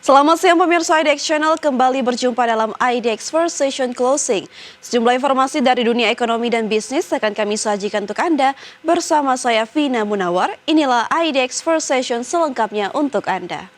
Selamat siang pemirsa IDX Channel, kembali berjumpa dalam IDX First Session Closing. Sejumlah informasi dari dunia ekonomi dan bisnis akan kami sajikan untuk Anda. Bersama saya Vina Munawar, inilah IDX First Session selengkapnya untuk Anda.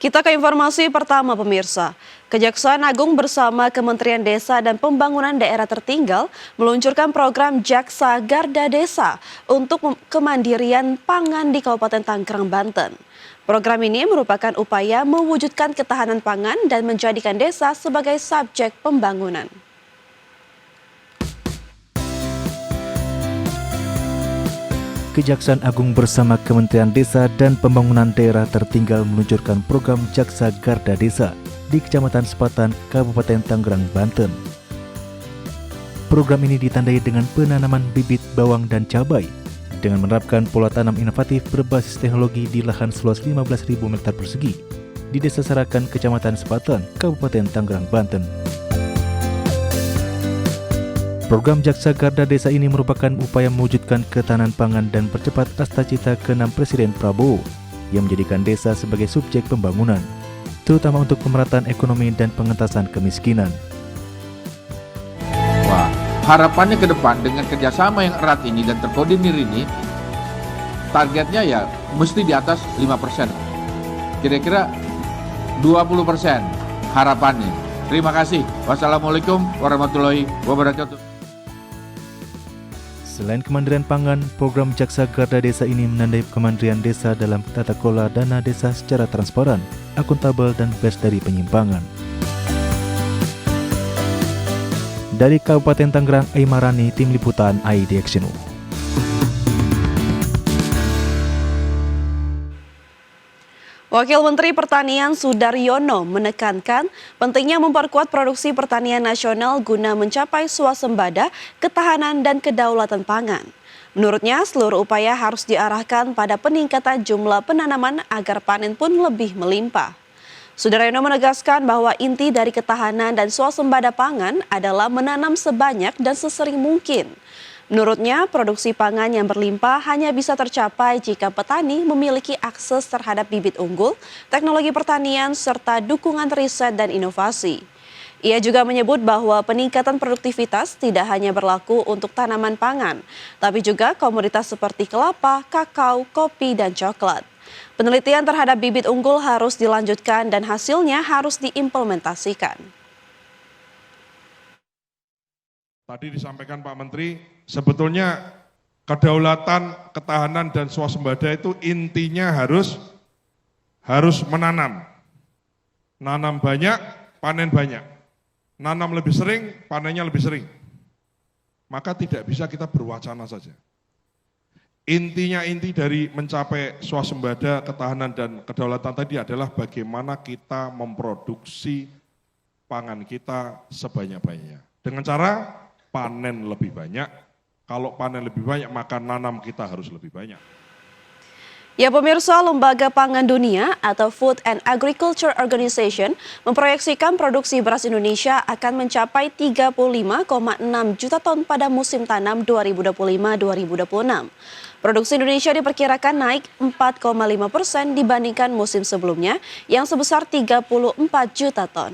Kita ke informasi pertama pemirsa. Kejaksaan Agung bersama Kementerian Desa dan Pembangunan Daerah Tertinggal meluncurkan program Jaksa Garda Desa untuk kemandirian pangan di Kabupaten Tangerang, Banten. Program ini merupakan upaya mewujudkan ketahanan pangan dan menjadikan desa sebagai subjek pembangunan. Kejaksaan Agung bersama Kementerian Desa dan Pembangunan Daerah Tertinggal meluncurkan program Jaksa Garda Desa di Kecamatan Sepatan, Kabupaten Tangerang, Banten. Program ini ditandai dengan penanaman bibit bawang dan cabai dengan menerapkan pola tanam inovatif berbasis teknologi di lahan seluas 15.000 meter persegi di Desa Sarakan, Kecamatan Sepatan, Kabupaten Tangerang, Banten. Program Jaksa Garda Desa ini merupakan upaya mewujudkan ketahanan pangan dan percepat cita-cita ke-6 Presiden Prabowo yang menjadikan desa sebagai subjek pembangunan, terutama untuk pemerataan ekonomi dan pengentasan kemiskinan. Wah, harapannya ke depan dengan kerjasama yang erat ini dan terkoordinir ini, targetnya ya mesti di atas 5%. Kira-kira 20% harapannya. Terima kasih. Wassalamualaikum warahmatullahi wabarakatuh. Selain kemandirian pangan, program Jaksa Garda Desa ini menandai kemandirian desa dalam tata kelola dana desa secara transparan, akuntabel, dan bebas dari penyimpangan. Dari Kabupaten Tangerang, Aimarani, Tim Liputan IDX Channel. Wakil Menteri Pertanian Sudaryono menekankan pentingnya memperkuat produksi pertanian nasional guna mencapai swasembada, ketahanan, dan kedaulatan pangan. Menurutnya, seluruh upaya harus diarahkan pada peningkatan jumlah penanaman agar panen pun lebih melimpah. Sudaryono menegaskan bahwa inti dari ketahanan dan swasembada pangan adalah menanam sebanyak dan sesering mungkin. Menurutnya, produksi pangan yang berlimpah hanya bisa tercapai jika petani memiliki akses terhadap bibit unggul, teknologi pertanian, serta dukungan riset dan inovasi. Ia juga menyebut bahwa peningkatan produktivitas tidak hanya berlaku untuk tanaman pangan, tapi juga komoditas seperti kelapa, kakao, kopi, dan coklat. Penelitian terhadap bibit unggul harus dilanjutkan dan hasilnya harus diimplementasikan. Tadi disampaikan Pak Menteri, sebetulnya kedaulatan, ketahanan, dan swasembada itu intinya harus menanam. Nanam banyak, panen banyak. Nanam lebih sering, panennya lebih sering. Maka tidak bisa kita berwacana saja. Inti dari mencapai swasembada, ketahanan, dan kedaulatan tadi adalah bagaimana kita memproduksi pangan kita sebanyak-banyaknya. Dengan cara panen lebih banyak, kalau panen lebih banyak maka nanam kita harus lebih banyak. Ya pemirsa, Lembaga Pangan Dunia atau Food and Agriculture Organization memproyeksikan produksi beras Indonesia akan mencapai 35,6 juta ton pada musim tanam 2025-2026. Produksi Indonesia diperkirakan naik 4,5% dibandingkan musim sebelumnya yang sebesar 34 juta ton.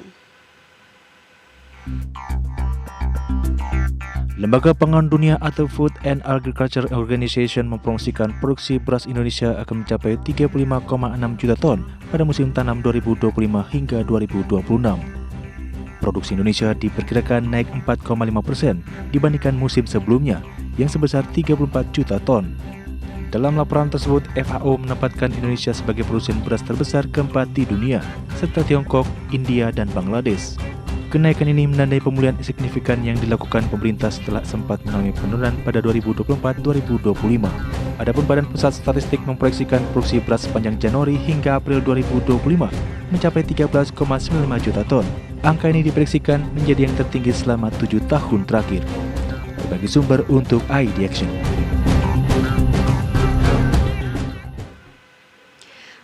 Lembaga Pangan Dunia atau Food and Agriculture Organization memprediksikan produksi beras Indonesia akan mencapai 35,6 juta ton pada musim tanam 2025 hingga 2026. Produksi Indonesia diperkirakan naik 4,5% dibandingkan musim sebelumnya yang sebesar 34 juta ton. Dalam laporan tersebut, FAO menempatkan Indonesia sebagai produsen beras terbesar keempat di dunia, serta Tiongkok, India, dan Bangladesh. Kenaikan ini menandai pemulihan signifikan yang dilakukan pemerintah setelah sempat mengalami penurunan pada 2024-2025. Adapun Badan Pusat Statistik memproyeksikan produksi beras sepanjang Januari hingga April 2025 mencapai 13,95 juta ton. Angka ini diproyeksikan menjadi yang tertinggi selama 7 tahun terakhir. Berbagai sumber untuk IDX.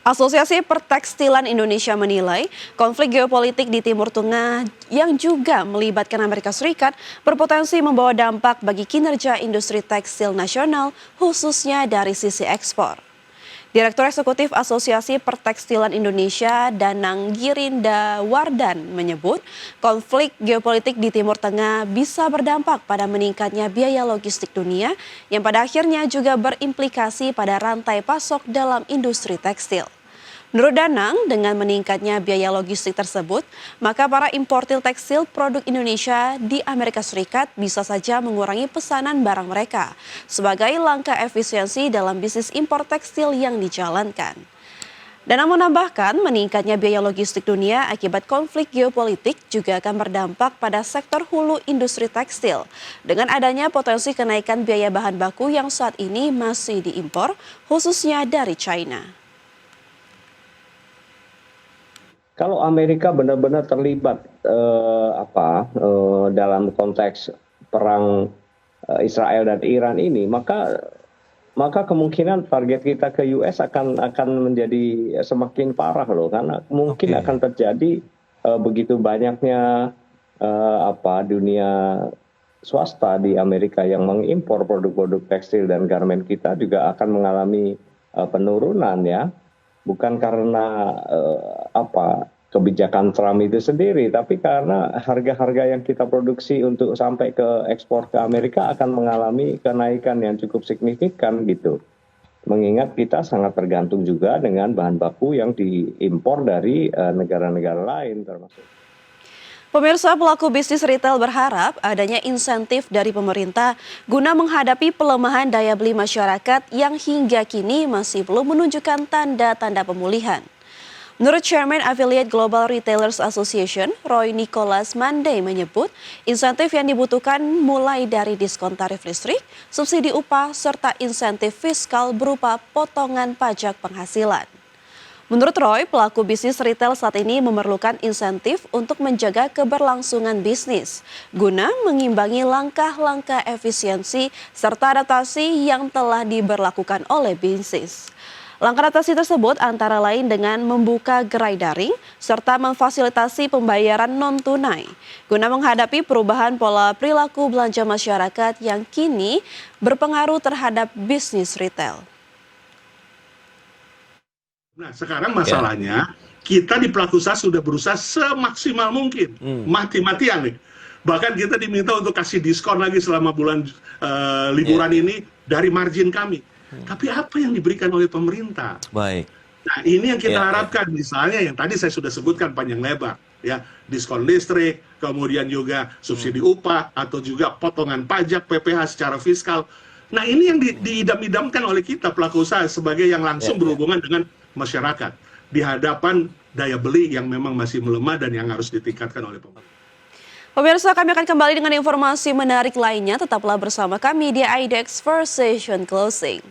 Asosiasi Pertekstilan Indonesia menilai konflik geopolitik di Timur Tengah yang juga melibatkan Amerika Serikat berpotensi membawa dampak bagi kinerja industri tekstil nasional, khususnya dari sisi ekspor. Direktur Eksekutif Asosiasi Pertekstilan Indonesia, Danang Girinda Wardan, menyebut konflik geopolitik di Timur Tengah bisa berdampak pada meningkatnya biaya logistik dunia yang pada akhirnya juga berimplikasi pada rantai pasok dalam industri tekstil. Menurut Danang, dengan meningkatnya biaya logistik tersebut, maka para importir tekstil produk Indonesia di Amerika Serikat bisa saja mengurangi pesanan barang mereka sebagai langkah efisiensi dalam bisnis impor tekstil yang dijalankan. Danang menambahkan, meningkatnya biaya logistik dunia akibat konflik geopolitik juga akan berdampak pada sektor hulu industri tekstil dengan adanya potensi kenaikan biaya bahan baku yang saat ini masih diimpor, khususnya dari China. Kalau Amerika benar-benar terlibat dalam konteks perang Israel dan Iran ini, maka kemungkinan target kita ke US akan menjadi semakin parah loh, karena mungkin akan terjadi begitu banyaknya dunia swasta di Amerika yang mengimpor produk-produk tekstil dan garmen kita juga akan mengalami penurunan ya. Bukan karena kebijakan Trump itu sendiri, tapi karena harga-harga yang kita produksi untuk sampai ke ekspor ke Amerika akan mengalami kenaikan yang cukup signifikan gitu. Mengingat kita sangat tergantung juga dengan bahan baku yang diimpor dari negara-negara lain termasuk. Pemirsa, pelaku bisnis retail berharap adanya insentif dari pemerintah guna menghadapi pelemahan daya beli masyarakat yang hingga kini masih belum menunjukkan tanda-tanda pemulihan. Menurut Chairman Affiliate Global Retailers Association, Roy Nicholas Monday menyebut insentif yang dibutuhkan mulai dari diskon tarif listrik, subsidi upah, serta insentif fiskal berupa potongan pajak penghasilan. Menurut Roy, pelaku bisnis retail saat ini memerlukan insentif untuk menjaga keberlangsungan bisnis, guna mengimbangi langkah-langkah efisiensi serta adaptasi yang telah diberlakukan oleh bisnis. Langkah adaptasi tersebut antara lain dengan membuka gerai daring serta memfasilitasi pembayaran non-tunai, guna menghadapi perubahan pola perilaku belanja masyarakat yang kini berpengaruh terhadap bisnis retail. Nah, sekarang masalahnya kita di pelaku usaha sudah berusaha semaksimal mungkin, mati-matian nih. Bahkan kita diminta untuk kasih diskon lagi selama bulan liburan ini dari margin kami. Tapi apa yang diberikan oleh pemerintah? Baik. Nah, ini yang kita harapkan, misalnya yang tadi saya sudah sebutkan panjang lebar, ya, diskon listrik, kemudian juga subsidi upah atau juga potongan pajak PPh secara fiskal. Nah, ini yang diidam-idamkan oleh kita pelaku usaha sebagai yang langsung berhubungan dengan masyarakat di hadapan daya beli yang memang masih melemah dan yang harus ditingkatkan oleh pemerintah. Pemirsa, kami akan kembali dengan informasi menarik lainnya. Tetaplah bersama kami di IDX First Session Closing.